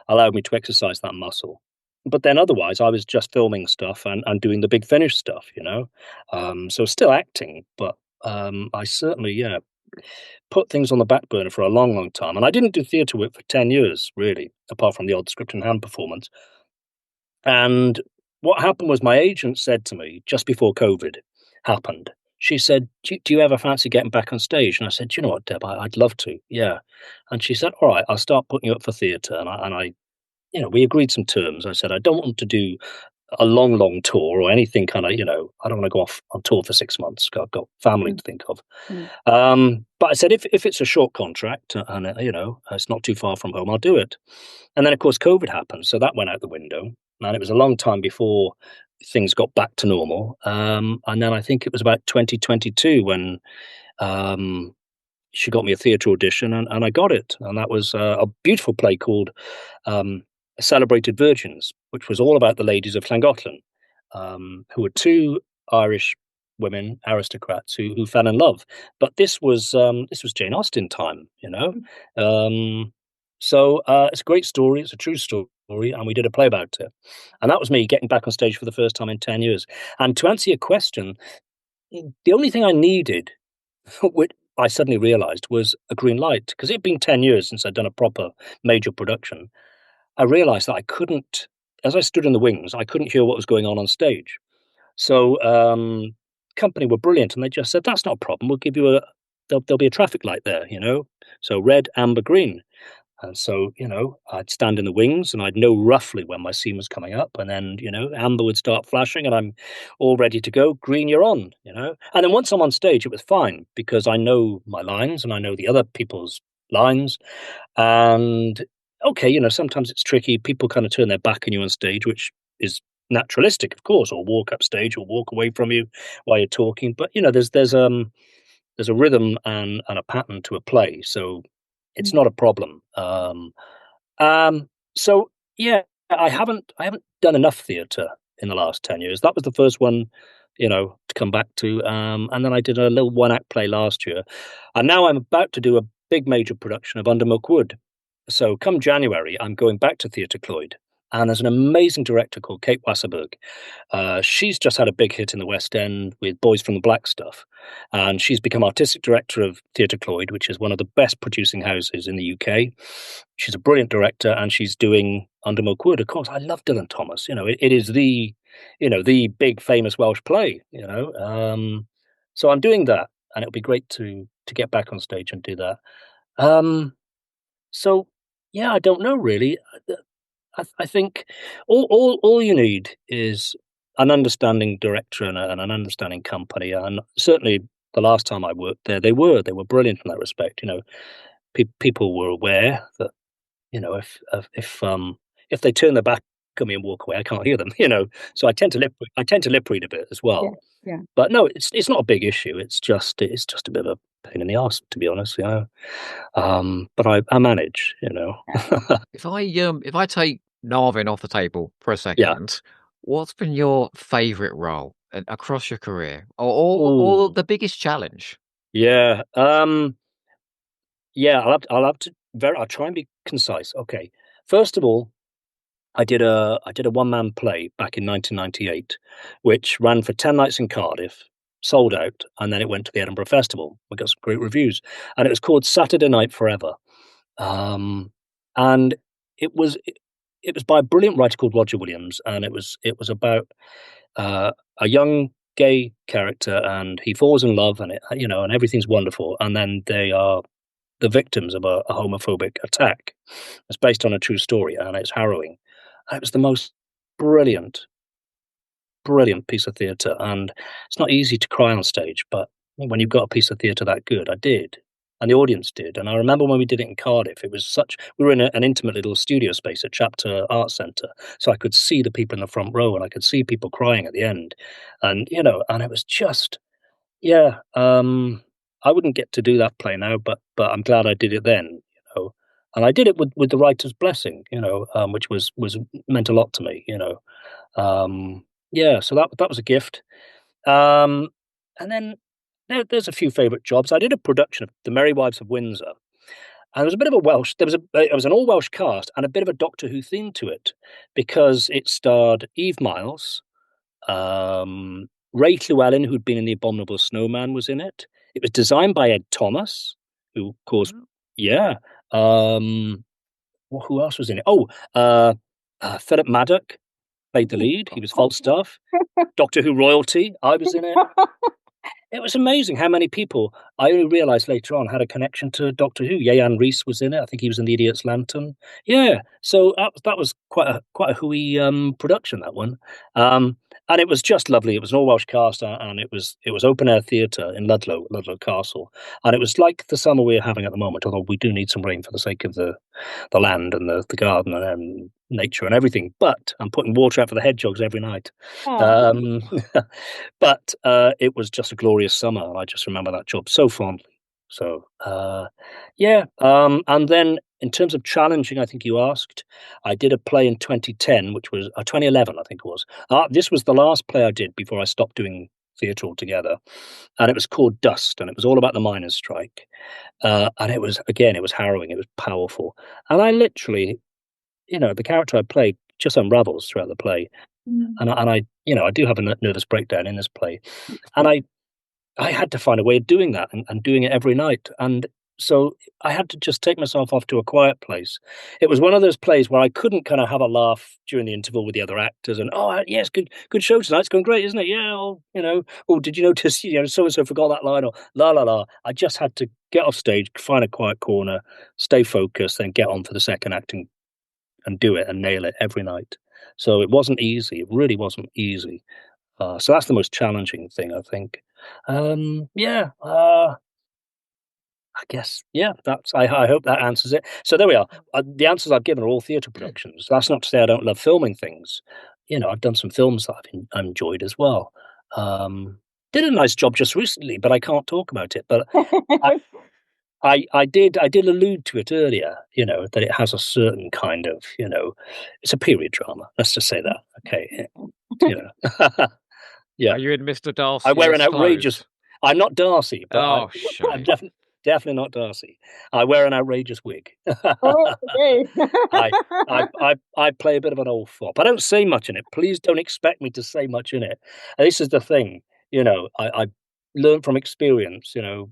allowed me to exercise that muscle. But then otherwise, I was just filming stuff and doing the big finish stuff, you know. So still acting, but I certainly, yeah, put things on the back burner for a long, long time. And I didn't do theatre work for 10 years, really, apart from the odd script in hand performance. And what happened was my agent said to me just before COVID happened, she said, do you ever fancy getting back on stage? And I said, you know what, Deb, I'd love to. Yeah. And she said, all right, I'll start putting you up for theatre. And I, we agreed some terms. I said, I don't want to do a long, long tour or anything kind of, I don't want to go off on tour for 6 months. I've got family to think of. But I said, if it's a short contract and, it's not too far from home, I'll do it. And then, of course, COVID happened. So that went out the window. And it was a long time before things got back to normal. And then I think it was about 2022 when she got me a theatre audition and I got it. And that was a beautiful play called Celebrated Virgins, which was all about the ladies of Llangollen, who were two Irish women, aristocrats, who fell in love. But this was Jane Austen time, So it's a great story. It's a true story, and we did a play about it. And that was me getting back on stage for the first time in 10 years. And to answer your question, the only thing I needed, which I suddenly realised, was a green light, because it had been 10 years since I'd done a proper major production. I realised that I couldn't, as I stood in the wings, I couldn't hear what was going on stage. So company were brilliant, and they just said, that's not a problem. We'll give you there'll be a traffic light there, So red, amber, green. And so, I'd stand in the wings and I'd know roughly when my scene was coming up. And then, amber would start flashing and I'm all ready to go. Green, you're on, And then once I'm on stage, it was fine because I know my lines and I know the other people's lines. And okay, sometimes it's tricky. People kind of turn their back on you on stage, which is naturalistic, of course, or walk up stage or walk away from you while you're talking. But, there's a rhythm and a pattern to a play. So it's not a problem. So yeah, I haven't done enough theatre in the last 10 years. That was the first one, to come back to. And then I did a little one-act play last year. And now I'm about to do a big major production of Under Milkwood. So come January, I'm going back to Theatre Clwyd. And there's an amazing director called Kate Wasserberg. She's just had a big hit in the West End with Boys from the Black stuff. And she's become artistic director of Theatre Clwyd, which is one of the best producing houses in the UK. She's a brilliant director, and she's doing Under Milkwood. Of course, I love Dylan Thomas. It is the big famous Welsh play. So I'm doing that, and it'll be great to get back on stage and do that. So yeah, I don't know really. I think all you need is an understanding director and an understanding company. And certainly the last time I worked there, they were brilliant in that respect. People were aware that if they turn their back on me and walk away, I can't hear them. So I tend to lip read a bit as well. Yeah. But no, it's not a big issue. It's just a bit of a pain in the arse, to be honest. But I manage. If I take Narvin off the table for a second, what's been your favourite role across your career, or the biggest challenge? Yeah, yeah. I'll try and be concise. Okay, first of all, I did a one-man play back in 1998, which ran for 10 nights in Cardiff, sold out, and then it went to the Edinburgh Festival. We got some great reviews, and it was called Saturday Night Forever. And it was by a brilliant writer called Roger Williams, and it was about a young gay character, and he falls in love, and and everything's wonderful, and then they are the victims of a homophobic attack. It's based on a true story, and it's harrowing. And it was the most brilliant piece of theatre, and it's not easy to cry on stage, but when you've got a piece of theatre that good, I did. And the audience did. And I remember when we did it in Cardiff, we were in an intimate little studio space at Chapter Arts Centre. So I could see the people in the front row and I could see people crying at the end. And, and it was just, I wouldn't get to do that play now, but I'm glad I did it then, and I did it with the writer's blessing, which was meant a lot to me, yeah. So that was a gift. And then there's a few favourite jobs. I did a production of The Merry Wives of Windsor. And there was a bit of a Welsh. It was an all Welsh cast and a bit of a Doctor Who theme to it, because it starred Eve Miles, Ray Llewellyn, who'd been in The Abominable Snowman, was in it. It was designed by Ed Thomas, who, of course, yeah. Who else was in it? Philip Maddock played the lead. He was Falstaff. Doctor Who royalty. I was in it. It was amazing how many people, I only realised later on, had a connection to Doctor Who. Yeyan Rees was in it. I think he was in The Idiot's Lantern. Yeah, so that was quite a Who-y production, that one. And it was just lovely. It was an all Welsh cast, and it was open air theatre in Ludlow Castle, and it was like the summer we're having at the moment. Although we do need some rain for the sake of the land and the garden and nature and everything. But I'm putting water out for the hedgehogs every night. But it was just a glorious summer, and I just remember that job so fondly. So yeah. And then in terms of challenging, I think you asked, I did a play in 2010, which was 2011, I think it was. This was the last play I did before I stopped doing theatre altogether, and it was called Dust, and it was all about the miners' strike. And it was harrowing. It was powerful, and I literally, the character I played just unravels throughout the play. And I do have a nervous breakdown in this play, and I had to find a way of doing that and doing it every night. And so I had to just take myself off to a quiet place. It was one of those plays where I couldn't kind of have a laugh during the interval with the other actors and, yes, good show tonight. It's going great, isn't it? Yeah. Did you notice, so-and-so forgot that line, or la, la, la. I just had to get off stage, find a quiet corner, stay focused, then get on for the second act and do it and nail it every night. So it wasn't easy. It really wasn't easy. So that's the most challenging thing, I think. I guess, yeah, I hope that answers it. So there we are. The answers I've given are all theatre productions. That's not to say I don't love filming things. I've done some films that I've enjoyed as well. Did a nice job just recently, but I can't talk about it. But I did allude to it earlier, that it has a certain kind of, it's a period drama. Let's just say that. Okay. Yeah. Are you in Mr. Darcy? I wear an outrageous. I'm not Darcy, but I'm definitely not Darcy. I wear an outrageous wig. Okay. I play a bit of an old fop. I don't say much in it. Please don't expect me to say much in it. And this is the thing, I learned from experience, with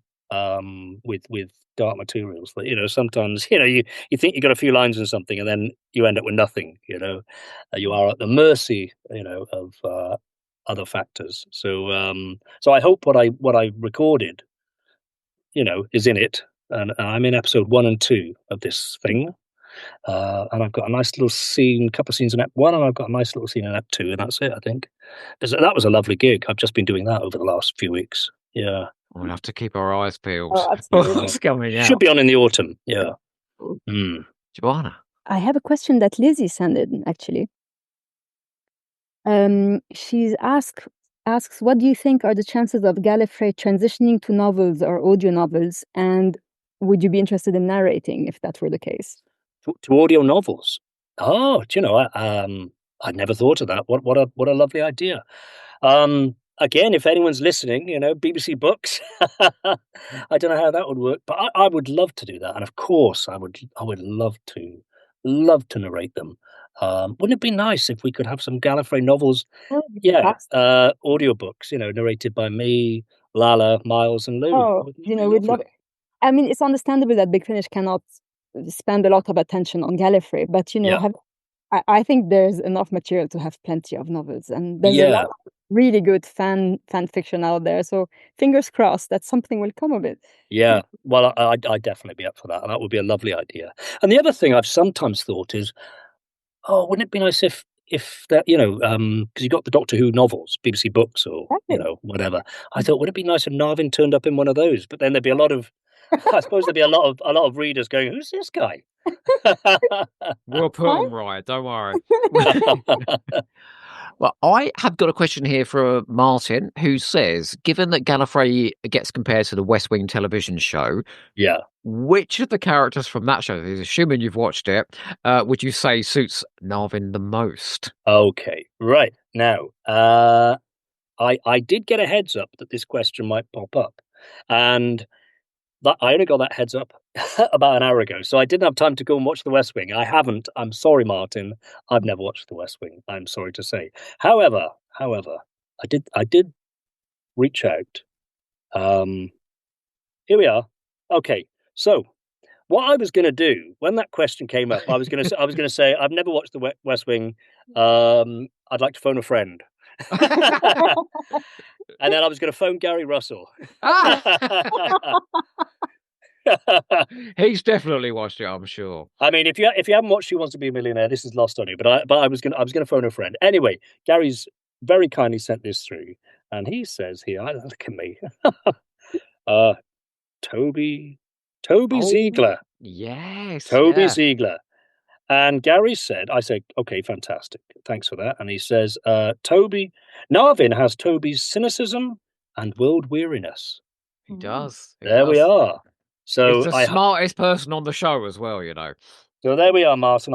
dark materials that, sometimes, you think you got a few lines in something and then you end up with nothing, you are at the mercy, of other factors. So I hope what I recorded, is in it, and I'm in episode 1 and 2 of this thing, and I've got a nice little scene, couple of scenes in Ep 1, and I've got a nice little scene in Ep 2, and that's it, I think. That was a lovely gig. I've just been doing that over the last few weeks. Yeah. We'll have to keep our eyes peeled. Oh, absolutely. What's coming out? Should be on in the autumn. Yeah. Joumana. I have a question that Lizzie sent in, actually. She's asks, what do you think are the chances of Gallifrey transitioning to novels or audio novels, and would you be interested in narrating if that were the case? To audio novels? Oh, do you know, I'd never thought of that. What a lovely idea. Again, if anyone's listening, BBC Books. I don't know how that would work, but I would love to do that, and of course, I would love to narrate them. Wouldn't it be nice if we could have some Gallifrey novels? Yeah, audiobooks, narrated by me, Lala, Miles, and Lou. Oh, we'd love it. I mean, it's understandable that Big Finish cannot spend a lot of attention on Gallifrey, but I think there's enough material to have plenty of novels, and there's a lot of really good fan fiction out there. So fingers crossed that something will come of it. Yeah, well, I'd definitely be up for that, and that would be a lovely idea. And the other thing I've sometimes thought is, wouldn't it be nice if that, because you got the Doctor Who novels, BBC Books, or whatever. I thought, would it be nice if Narvin turned up in one of those? But then there'd be a lot of, I suppose there'd be a lot of readers going, "Who's this guy?" We'll put him right. Don't worry. Well, I have got a question here for Martin, who says, given that Gallifrey gets compared to the West Wing television show, which of the characters from that show, assuming you've watched it, would you say suits Narvin the most? Okay, right. Now, I did get a heads up that this question might pop up, and I only got that heads up about an hour ago, so I didn't have time to go and watch The West Wing. I haven't. I'm sorry, Martin. I've never watched The West Wing. I'm sorry to say. However, I did reach out. Here we are. Okay, so what I was going to do when that question came up, I was going to say I've never watched The West Wing. I'd like to phone a friend. And then I was going to phone Gary Russell. He's definitely watched it, I'm sure. I mean, if you haven't watched Who Wants to Be a Millionaire, this is lost on you. But I was gonna phone a friend. Anyway, Gary's very kindly sent this through, and he says here, look at me, Toby Ziegler, Yes, Toby yeah. Ziegler. And Gary said, I said, okay, fantastic, thanks for that. And he says, Narvin has Toby's cynicism and world weariness. He does. There we are. So he's the smartest person on the show as well, you know. So there we are, Martin.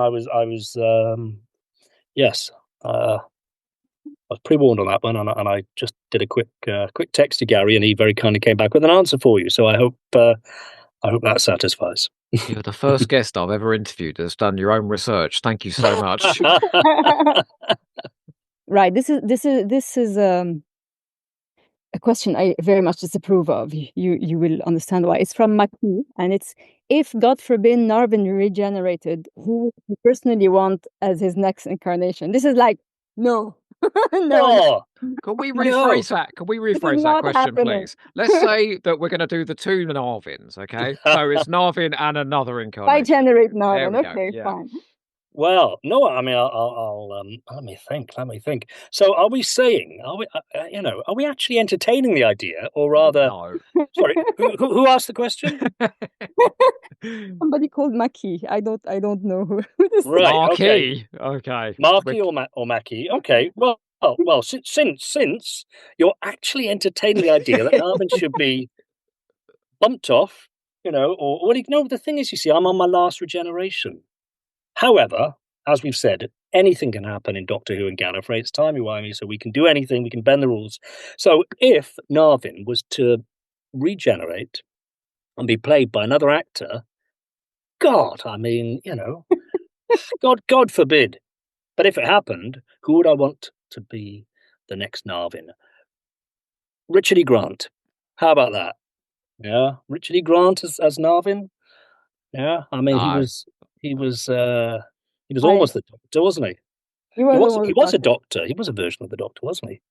Yes, I was pre-warned on that one, and I just did a quick text to Gary, and he very kindly came back with an answer for you. So I hope that satisfies. You're the first guest I've ever interviewed that's done your own research. Thank you so much. Right. This is a question I very much disapprove of. You will understand why. It's from Maki, and it's, if God forbid Narvin regenerated, who would you personally want as his next incarnation? This is like, no. No. Can we rephrase that? Can we rephrase that question, please? Let's say that we're going to do the two Narvins, okay? So it's Narvin and another incarnation. Why generate Narvin? Okay, fine. Well, no, I mean, I'll let me think. So, are we saying, are we actually entertaining the idea, or rather? No. Sorry, who asked the question? Somebody called Maki. I don't know who this right, Marky. Okay. Marky or Maki? Okay. Well. Since you're actually entertaining the idea that Narvin should be bumped off, or no. The thing is, you see, I'm on my last regeneration. However, as we've said, anything can happen in Doctor Who and Gallop. It's timey-wimey, so we can do anything, we can bend the rules. So if Narvin was to regenerate and be played by another actor, God, I mean, God forbid. But if it happened, who would I want to be the next Narvin? Richard E. Grant. How about that? Yeah, Richard E. Grant as Narvin. Yeah, I mean, he was almost the Doctor, wasn't he? He was a Doctor. He was a version of the Doctor, wasn't he?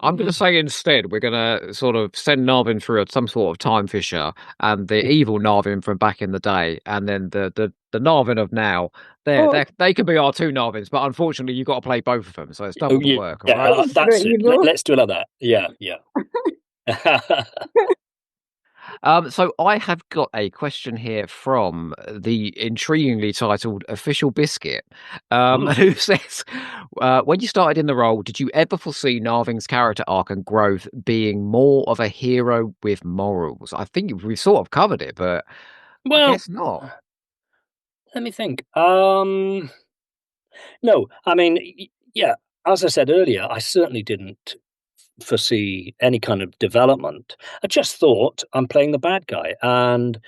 I'm going to say instead we're going to sort of send Narvin through some sort of time fissure, and the evil Narvin from back in the day, and then the Narvin of now. They could be our two Narvins, but unfortunately you've got to play both of them, so it's double the work. Yeah, right? That's it. Let's do it like that. Yeah. So I have got a question here from the intriguingly titled Official Biscuit, who says, when you started in the role, did you ever foresee Narvin's character arc and growth being more of a hero with morals? I think we sort of covered it, but I guess not. Let me think. No, I mean, yeah, as I said earlier, I certainly didn't foresee any kind of development. I just thought I'm playing the bad guy, and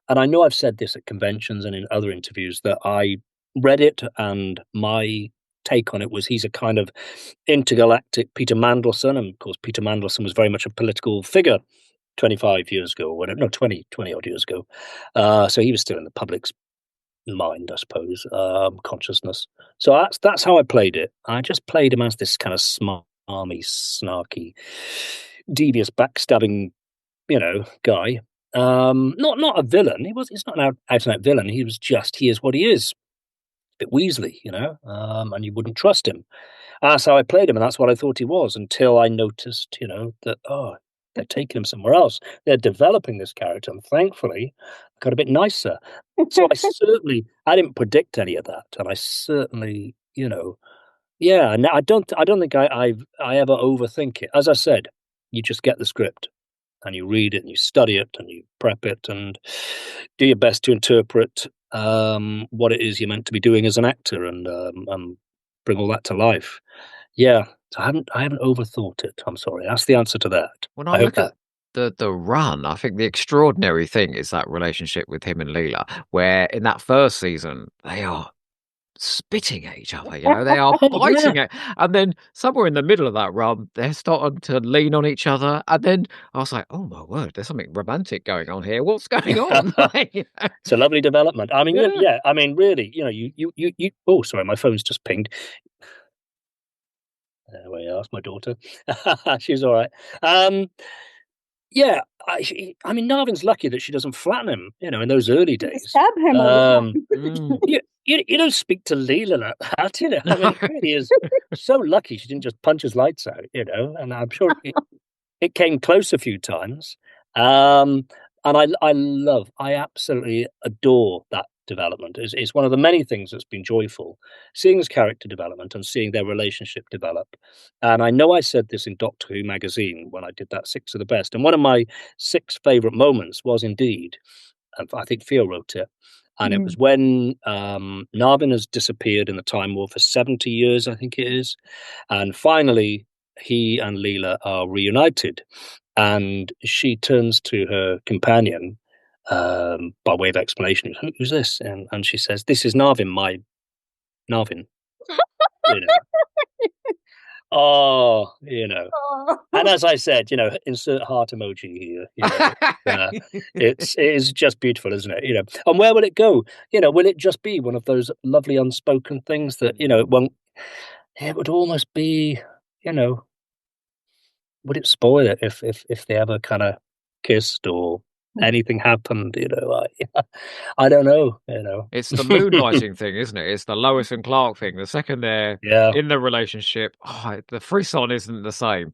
I know I've said this at conventions and in other interviews that I read it, and my take on it was he's a kind of intergalactic Peter Mandelson, and of course Peter Mandelson was very much a political figure 25 years ago, or whatever, no, 20 odd years ago. So he was still in the public's mind, I suppose, consciousness. So that's how I played it. I just played him as this kind of smarmy, snarky, devious, backstabbing, guy. Not a villain. He's not an out and out villain. He is what he is. A bit Weasley, and you wouldn't trust him. That's how I played him, and that's what I thought he was, until I noticed, that they're taking him somewhere else. They're developing this character, and thankfully, got a bit nicer. So I didn't predict any of that, and I certainly, yeah. And I don't think I ever overthink it. As I said, you just get the script, and you read it and you study it and you prep it and do your best to interpret what it is you're meant to be doing as an actor and bring all that to life. Yeah, I haven't overthought it. I'm sorry. That's the answer to that. When I I hope look that. at the run, I think the extraordinary thing is that relationship with him and Leela, where in that first season they are spitting at each other, they are Oh yeah. biting it. And then somewhere in the middle of that run, they're starting to lean on each other. And then I was like, oh my word, there's something romantic going on here. What's going on? It's a lovely development. I mean, Yeah. yeah. I mean, really, you. Oh, sorry, my phone's just pinged. There we are. That's my daughter. She's all right. Yeah, I mean, Narvin's lucky that she doesn't flatten him. In those early days. Stab him all the time. You don't speak to Leela like that. I mean, it really is so lucky she didn't just punch his lights out. And I'm sure it came close a few times. And I absolutely adore that development. It's one of the many things that's been joyful, seeing his character development and seeing their relationship develop. And I know I said this in Doctor Who magazine when I did that 6 of the best. And one of my 6 favourite moments was indeed, I think Theo wrote it, and it was when Narvin has disappeared in the Time War for 70 years, I think it is. And finally, he and Leela are reunited. And she turns to her companion by way of explanation. Who's this? And she says, "This is Narvin, my Narvin." You know. Oh, And as I said, insert heart emoji here. It is just beautiful, isn't it? And where will it go? Will it just be one of those lovely unspoken things that it won't? It would almost be, would it spoil it if they ever kind of kissed or anything happened? I don't know. It's the moonlighting thing, isn't it? It's the Lois and Clark thing. The second they're in the relationship, the frisson isn't the same.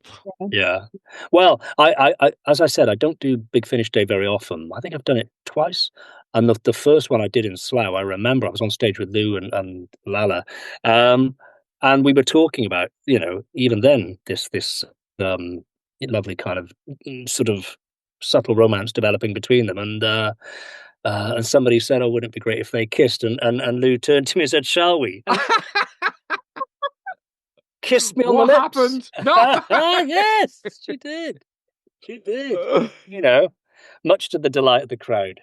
Yeah. Well, I as I said, I don't do Big Finish Day very often. I think I've done it twice. And the first one I did in Slough, I remember I was on stage with Lou and Lala. And we were talking about, even then, this lovely kind of sort of subtle romance developing between them. And somebody said, "Oh, wouldn't it be great if they kissed?" And Lou turned to me and said, "Shall we?" Kissed me on the lips. Happened? No. Yes, she did. She did. Much to the delight of the crowd.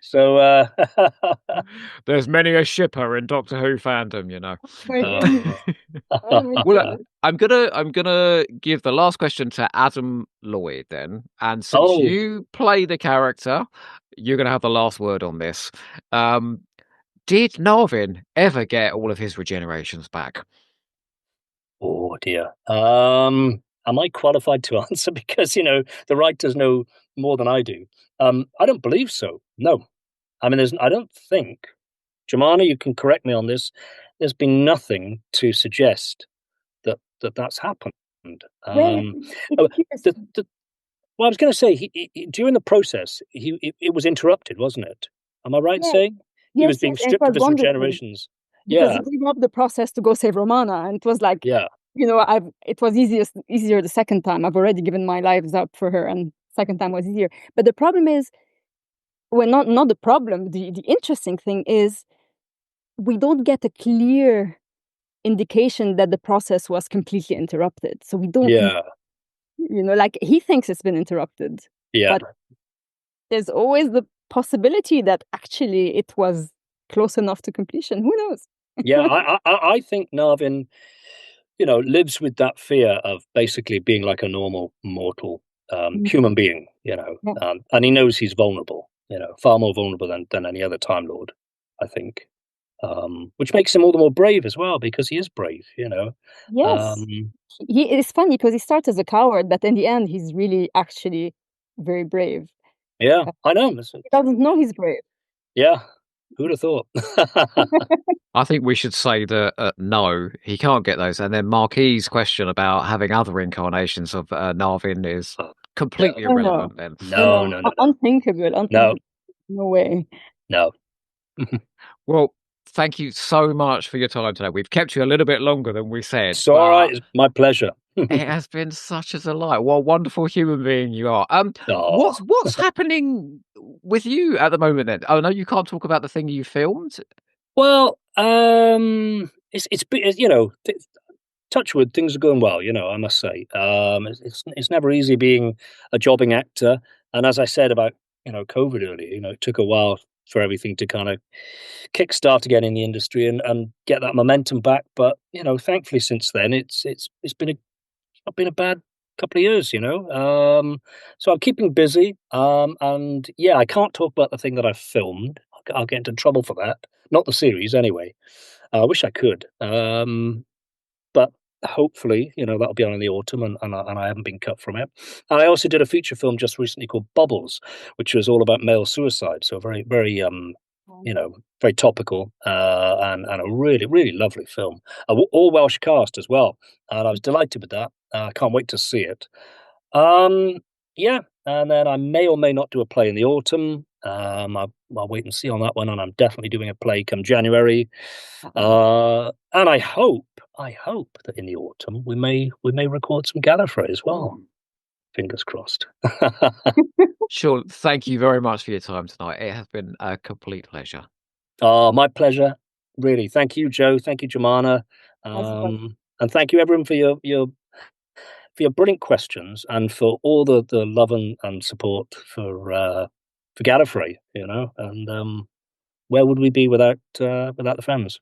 So there's many a shipper in Doctor Who fandom, Well, I'm gonna give the last question to Adam Lloyd then, and since you play the character, you're gonna have the last word on this. Did Narvin ever get all of his regenerations back? Oh dear. Am I qualified to answer? Because the writers know more than I do. I don't believe so. No. I mean, I don't think. Joumana, you can correct me on this. There's been nothing to suggest that's happened. Well, I was going to say, during the process, it was interrupted, wasn't it? Am I right in saying? He was being stripped of his regenerations. Because he gave up the process to go save Romana, and it was like, it was easier the second time. I've already given my lives up for her, and second time was easier. But the problem is, well, not the problem. The interesting thing is, we don't get a clear indication that the process was completely interrupted. So we don't, like he thinks it's been interrupted. Yeah. But there's always the possibility that actually it was close enough to completion. Who knows? I think Narvin, lives with that fear of basically being like a normal mortal human being, and he knows he's vulnerable, far more vulnerable than any other Time Lord, I think. Which makes him all the more brave as well, because he is brave, Yes. It's funny because he starts as a coward, but in the end, he's really actually very brave. Yeah, I know. He doesn't know he's brave. Yeah, who'd have thought? I think we should say that no, he can't get those. And then Marquis's question about having other incarnations of Narvin is completely irrelevant. Then no. Unthinkable. No way. No. Well, thank you so much for your time today. We've kept you a little bit longer than we said, It's all but right. It's my pleasure. it has been such a delight. What a wonderful human being you are. Oh, What's happening with you at the moment then? Oh no, you can't talk about the thing you filmed. well, touch wood, things are going well. I must say, it's never easy being a jobbing actor. And as I said about COVID earlier, it took a while for everything to kind of kickstart again in the industry and get that momentum back. But thankfully since then, it's been not been a bad couple of years. So I'm keeping busy. And yeah, I can't talk about the thing that I filmed. I'll get into trouble for that. Not the series, anyway. I wish I could. But hopefully, that'll be on in the autumn, and I haven't been cut from it. And I also did a feature film just recently called Bubbles, which was all about male suicide. So very, very, very topical, and a really, really lovely film. All Welsh cast as well, and I was delighted with that. I can't wait to see it. Um, yeah, and then I may or may not do a play in the autumn. I'll wait and see on that one, and I'm definitely doing a play come January. And I hope that in the autumn we may record some Gallifrey as well. Fingers crossed. Sure. Thank you very much for your time tonight. It has been a complete pleasure. My pleasure. Really. Thank you, Joe. Thank you, Joumana. And thank you everyone for your brilliant questions and for all the love and support for Gallifrey, and where would we be without the fans?